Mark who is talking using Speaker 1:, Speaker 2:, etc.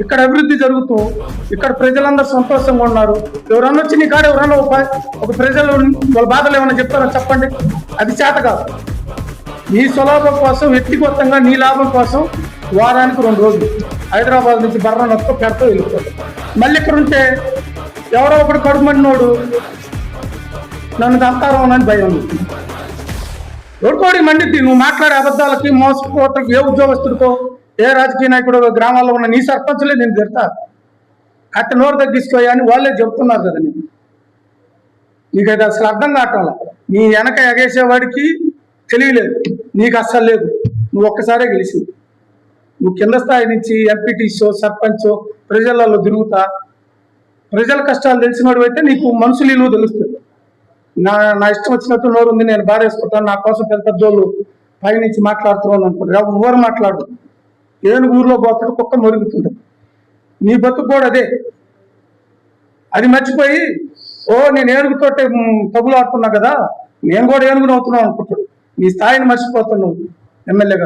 Speaker 1: ఇక్కడ అభివృద్ధి జరుగుతూ ఇక్కడ ప్రజలందరూ సంతోషంగా ఉన్నారు. ఎవరన్నా వచ్చి నీ కాడ ఎవరన్నా ఒక ప్రజలు వాళ్ళ బాధలు ఏమన్నా చెప్తారో చెప్పండి. అది చేత కాదు. నీ సులాభం కోసం వ్యక్తిగతంగా నీ లాభం కోసం వారానికి 2 రోజులు హైదరాబాద్ నుంచి బర్ర నొక్క పెడతా వెళ్ళిపోతాం. మళ్ళీ ఇక్కడ ఉంటే ఎవరో ఒకటి కడుపుమండినోడు నన్ను దంతారం అని భయం ఉంది. ఎవరికోడి మండిద్ది. నువ్వు మాట్లాడే అబద్ధాలకి మోసపోతలకు ఏ ఉద్యోగస్తుడికో ఏ రాజకీయ నాయకుడు గ్రామాల్లో ఉన్న నీ సర్పంచులే నేను తిడతాను. అట్ట నోరు తగ్గించుకోయా అని వాళ్ళే చెబుతున్నారు కదా. నీకు అది అసలు అర్థం కావటంలా. నీ వెనక ఎగేసేవాడికి తెలియలేదు, నీకు అస్సలు లేదు. నువ్వు ఒక్కసారే గెలిచింది. నువ్వు కింద స్థాయి నుంచి ఎంపీటీసో సర్పంచో ప్రజలలో తిరుగుతా ప్రజల కష్టాలు తెలిసినోడు అయితే నీకు మనుషులు విలువ తెలుస్తుంది. నా ఇష్టం వచ్చినట్టు నోరు ఉంది, నేను బారేసుకుంటాను, నా కోసం పెద్ద పెద్దోళ్ళు పైనుంచి మాట్లాడుతున్నాను అనుకుంటారు. ఎవరు మాట్లాడు. ఏనుగు ఊర్లో పోతాడు, కుక్క మొరుగుతుంటుంది. నీ బతుకు కూడా అదే. అది మర్చిపోయి నేను ఏనుగుతోటే తగులు ఆడుతున్నా కదా, నేను కూడా ఏనుగుని అవుతున్నావు అనుకుంటాడు. నీ స్థాయిని మర్చిపోతున్నావు ఎమ్మెల్యేగా.